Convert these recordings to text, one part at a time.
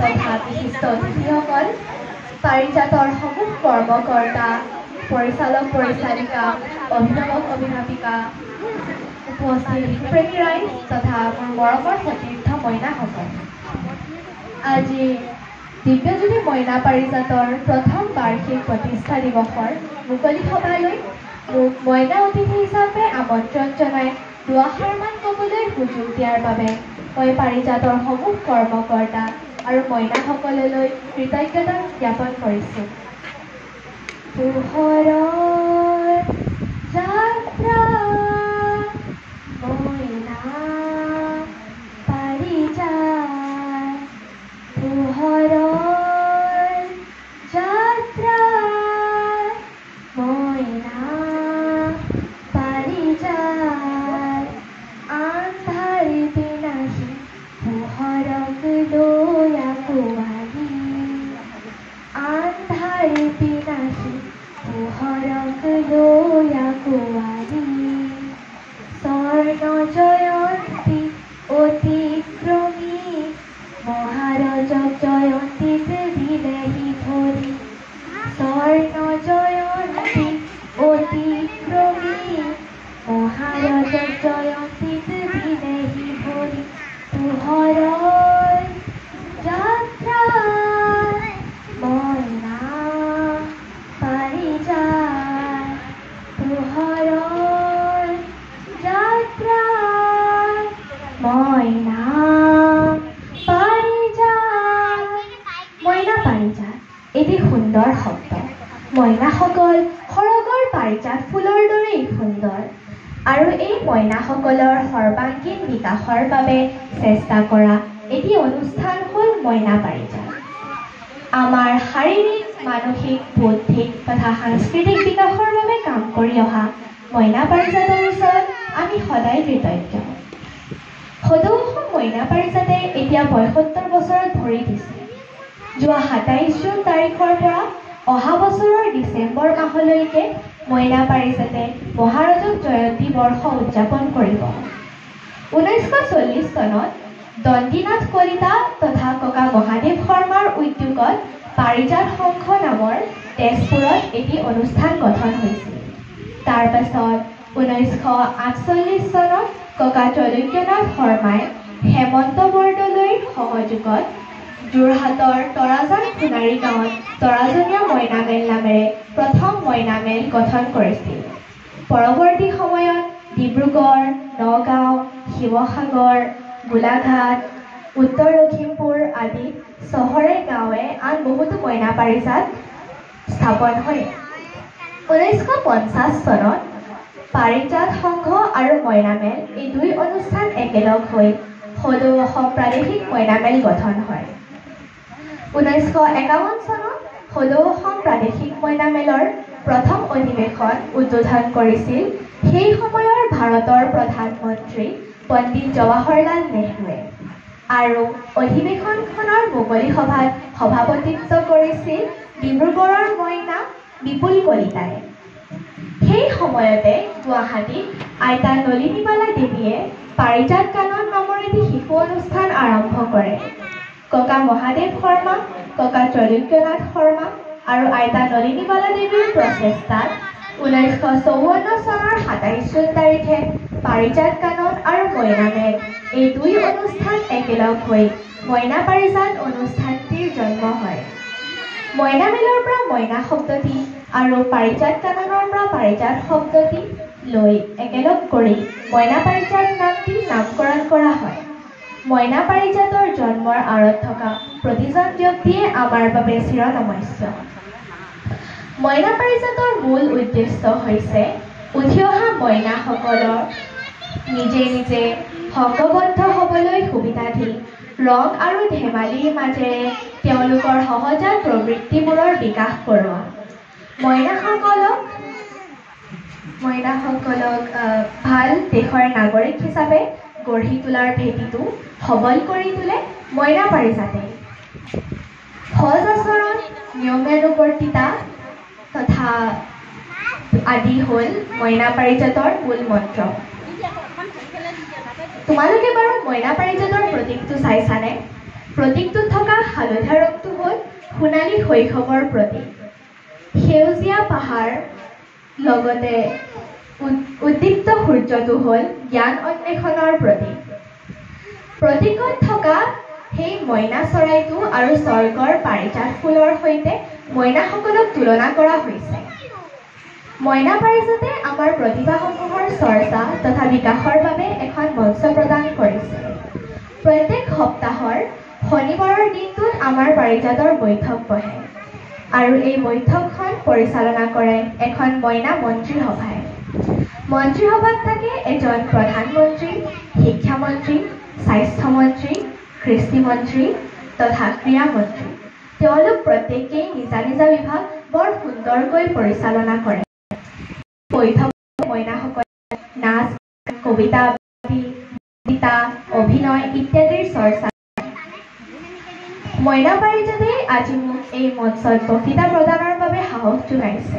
তথা বিশিষ্ট অতিথিসকল, পাৰিজাতৰ সমূহ কৰ্মকৰ্তা, পৰিচালক পৰিচালিকা, অভিভাৱক অভিভাৱিকা, উপস্থিত প্ৰেমী ৰাইজ তথা মোৰ মৰমৰ সতীৰ্থ মইনাসকল। আজি দিব্যজ্যোতি মইনা পাৰিজাতৰ প্ৰথম বাৰ্ষিক প্ৰতিষ্ঠা দিৱসৰ মুকলি সভালৈ মোক মইনা অতিথি হিচাপে আমন্ত্ৰণ জনাই দুআষাৰমান ক'বলৈ সুযোগ দিয়াৰ বাবে মই পাৰিজাতৰ সমূহ কৰ্মকৰ্তা আৰু মইনাসকললৈ কৃতজ্ঞতা জ্ঞাপন কৰিছোঁ। পোহৰৰ যাত্ৰা মইনা পাৰিজাত, পোহৰৰ যাত্ৰা মইনা পাৰিজাত, আন্ধাৰ বিনাশী পোহৰক লৈ আঁকোৱালি, আন্ধাৰ বিনাশী পোহৰক লৈ আঁকোৱালি, স্বৰ্ণ জয়ন্তী অতিক্ৰমী মহাৰজক জয়ন্তীত দিলেহি ভৰি, স্বৰ্ণ জয়ন্তী অতিক্ৰমী মহাৰজক জয়ন্তীত দিলেহি ভৰি, পোহৰৰ যাত্ৰা মইনা পাৰিজাত, পোহৰৰ যাত্ৰা মইনা পাৰিজাত। মইনা পাৰিজাত এটি সুন্দৰ শব্দ। মইনাসকল সৰগৰ পাৰিজাত ফুলৰ দৰেই সুন্দৰ আৰু এই মইনাসকলৰ সৰ্বাংগীন বিকাশৰ বাবে চেষ্টা কৰা এটি অনুষ্ঠান হ'ল মইনা পাৰিজাত। আমাৰ শাৰীৰিক, মানসিক, বৌদ্ধিক তথা সাংস্কৃতিক বিকাশৰ বাবে কাম কৰি অহা মইনা পাৰিজাতৰ ওচৰত আমি সদায় কৃতজ্ঞ। সদৌ অসম মইনা পাৰিজাতে এতিয়া ৭৫ বছৰত ভৰি দিছে। যোৱা ২৭ জুন তাৰিখৰ পৰা অহা বছৰৰ ডিচেম্বৰ মাহলৈকে মইনা পাৰিজাতে মহাৰজক জয়ন্তী বৰ্ষ উদযাপন কৰিব। ১৯৪০ চনত দণ্ডিনাথ কলিতা তথা ককা মহাদেৱ শৰ্মাৰ উদ্যোগত পাৰিজাত সংঘ নামৰ তেজপুৰত এটি অনুষ্ঠান গঠন হৈছিল। তাৰ পাছত ১৯৪৮ চনত ককা ত্ৰৈলোক্যনাথ শৰ্মাই হেমন্ত বৰদলৈৰ সহযোগত যোৰহাটৰ তৰাজান সোণাৰী গাঁৱত তৰাজনীয়া মইনা মেল নামেৰে প্ৰথম মইনা মেল গঠন কৰিছিল। পৰৱৰ্তী সময়ত ডিব্ৰুগড়, নগাঁও, শিৱসাগৰ, গোলাঘাট, উত্তৰ লখিমপুৰ আদি চহৰে গাঁৱে আন বহুতো মইনা পাৰিজাত স্থাপন হয়। ১৯৫০ চনত পাৰিজাত সংঘ আৰু মইনা মেল এই দুই অনুষ্ঠান একেলগ হৈ সদৌ অসম প্ৰাদেশিক মইনা মেল গঠন হয়। ১৯৫১ চনত সদৌ অসম প্ৰাদেশিক মইনা মেলৰ প্ৰথম অধিৱেশন উদ্বোধন কৰিছিল সেই সময়ৰ ভাৰতৰ প্ৰধানমন্ত্ৰী পণ্ডিত জৱাহৰলাল নেহৰুৱে আৰু অধিৱেশনখনৰ মুকলি সভাত সভাপতিত্ব কৰিছিল ডিব্ৰুগড়ৰ মইনা বিপুল কলিতাই। সেই সময়তে গুৱাহাটীত আইতা নলিনীবালা দেৱীয়ে পাৰিজাত কানন নামৰ এটি শিশু অনুষ্ঠান আৰম্ভ কৰে। ককা মহাদেৱ শৰ্মা, ককা ত্ৰৈলোক্যনাথ শৰ্মা আৰু আইতা নলিনীবালা দেৱীৰ প্ৰচেষ্টাত ১৯৫৪ চনৰ ২৭ জুন তাৰিখে পাৰিজাত কানন আৰু মইনা মেল এই দুই অনুষ্ঠান একেলগ হৈ মইনা পাৰিজাত অনুষ্ঠানটিৰ জন্ম হয়। মইনা মেলৰ পৰা মইনা শব্দটি আৰু পাৰিজাত কাননৰ পৰা পাৰিজাত শব্দটি লৈ একেলগ কৰি মইনা পাৰিজাত নামটি নামকৰণ কৰা হয়। মইনা পাৰিজাতৰ জন্মৰ আঁৰত থকা প্ৰতিজন ব্যক্তিয়ে আমাৰ বাবে চিৰনমস্য। মইনা পাৰিজাতৰ মূল উদ্দেশ্য হৈছে উঠি অহা মইনাসকলৰ নিজে নিজে সংঘবদ্ধ হ'বলৈ সুবিধা দি ৰং আৰু ধেমালিৰ মাজেৰে তেওঁলোকৰ সহজাত প্ৰবৃত্তিবোৰৰ বিকাশ কৰোৱা। মইনাসকলক ভাল দেশৰ নাগৰিক হিচাপে গঢ়ি তোলাৰ ভেটিটো সবল কৰি তোলে মইনা পাৰিজাতে। সজ আচৰণ, নিয়মানুৱৰ্তিতা তথা আদি হ'ল মইনা পাৰিজাতৰ মূল মন্ত্ৰ। তোমালোকে বাৰু মইনা পাৰিজাতৰ প্ৰতীকটো চাইছানে? প্ৰতীকটোত থকা হালধীয়া ৰংটো হ'ল সোণালী শৈশৱৰ প্ৰতীক। সেউজীয়া পাহাৰ লগতে উদ্দীপ্ত সূৰ্যটো হ'ল জ্ঞান অন্বেষণৰ প্ৰতীক। প্ৰতীকত থকা সেই মইনা চৰাইটো আৰু স্বৰ্গৰ পাৰিজাত ফুলৰ সৈতে মইনাসকলক তুলনা কৰা হৈছে। মইনা পাৰিজাতে আমাৰ প্ৰতিভাসমূহৰ চৰ্চা তথা বিকাশৰ বাবে এখন মঞ্চ প্ৰদান কৰিছে। প্ৰত্যেক সপ্তাহৰ শনিবাৰৰ দিনটোত আমাৰ পাৰিজাতৰ বৈঠক বহে আৰু এই বৈঠকখন পৰিচালনা কৰে এখন মইনা মন্ত্ৰীসভাই। মন্ত্ৰীসভাত থাকে এজন প্ৰধানমন্ত্ৰী, শিক্ষামন্ত্ৰী, স্বাস্থ্যমন্ত্ৰী, কৃষিমন্ত্ৰী তথা ক্ৰীড়া মন্ত্ৰী। তেওঁলোক প্ৰত্যেকেই নিজা নিজা বিভাগ বৰ সুন্দৰকৈ পৰিচালনা কৰে। বৈঠকত মইনাসকলে নাচ, কবিতা আবৃত্তি, অভিনয় ইত্যাদিৰ চৰ্চা। মইনা পাৰিজাতে আজি মোক এই মঞ্চত বক্তৃতা প্ৰদানৰ বাবে সাহস যোগাইছে।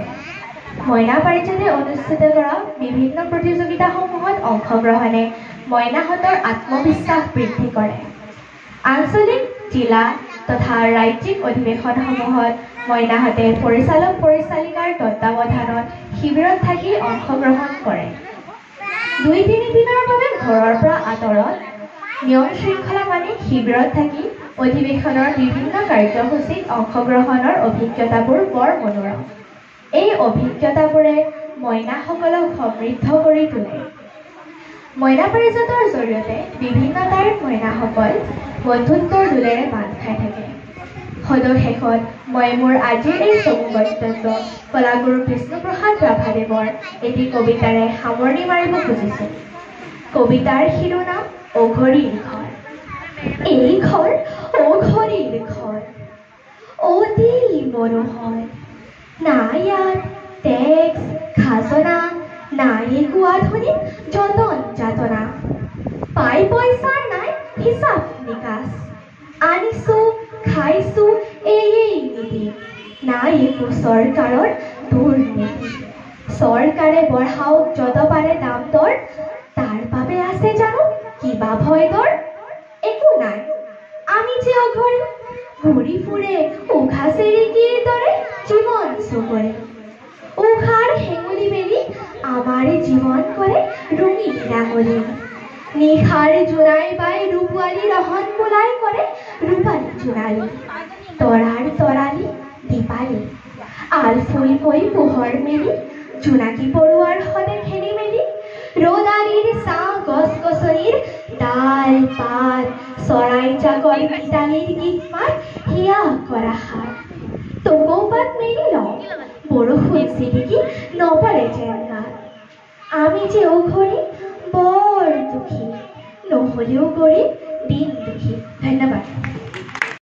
মইনা পাৰিজাতে অনুষ্ঠিত কৰা বিভিন্ন প্ৰতিযোগিতাসমূহত অংশগ্ৰহণে মইনাহঁতৰ আত্মবিশ্বাস বৃদ্ধি কৰে। আঞ্চলিক, জিলা তথা ৰাজ্যিক অধিৱেশনসমূহত মইনাহঁতে পৰিচালক পৰিচালিকাৰ তত্বাৱধানত শিবিৰত থাকি অংশগ্ৰহণ কৰে। ২-৩ দিনৰ বাবে ঘৰৰ পৰা আঁতৰত নিয়ম শৃংখলা মানি শিবিৰত থাকি অধিৱেশনৰ বিভিন্ন কাৰ্যসূচীত অংশগ্ৰহণৰ অভিজ্ঞতাবোৰ বৰ মনোৰম। এই অভিজ্ঞতাবোৰে মইনাসকলক সমৃদ্ধ কৰি তোলে। মইনা পাৰিজাতৰ জৰিয়তে বিভিন্নতাৰ মইনাসকল বন্ধুত্বৰ দোলেৰে বান্ধ খাই থাকে। সদৌ শেষত মই মোৰ আজিৰ এই চমু বক্তব্য কলাগুৰু বিষ্ণুপ্ৰসাদ ৰাভাদেৱৰ এটি কবিতাৰে সামৰণি মাৰিব খুজিছোঁ। কবিতাৰ শিৰোনাম অঘৰীৰ ঘৰ। এই ঘৰ অঘৰীৰ ঘৰ, অতি মনোহৰ। নাই ইয়াত টেক্স খাজনা, নাই একো আধুনিক যতন যাতনা। পাই পইচাৰ নাই হিচাপ নিকাচ, আনিছো খাইছো এই নীতি। নাই একো চৰকাৰৰ দুৰ্নীতি। চৰকাৰে বঢ়াওক যত পাৰে দাম দৰ, তাৰ বাবে আছে জানো কিবা ভয় দৰ? একো নাই, আমি যে অঘৰী, ঘূৰি ফুৰে উঘা চেৰিকীৰ দৰে জীৱন চুকৰি। উঘাৰ হেঙুলি মেলি আমাৰে জীৱন কৰে ৰঙীন ৰাঙলী। নিশাৰ জোনাই বাই ৰূপোৱালী ৰহন বোলাই কৰে ৰূপালী জোনালী। তৰাৰ তৰালী দীপালী, আলফুল কৈ পোহৰ মেলি, জোনাকী পৰুৱাৰ সদে খেলি মেলি। ৰ'দালিৰ ছাঁ গছ গছনিৰ ডাল পাত, চৰাই জাকৰ পিতালিৰ গীত মাত, হিয়া কৰা সাৰ। টকৌপাত মেলি লওঁ বৰষুণ চিটিকি নপৰে যেন গাত। আমি যে অঘৰী বৰ দুখী, নহ'লেও গৰীব দিন দুখী। ধন্যবাদ।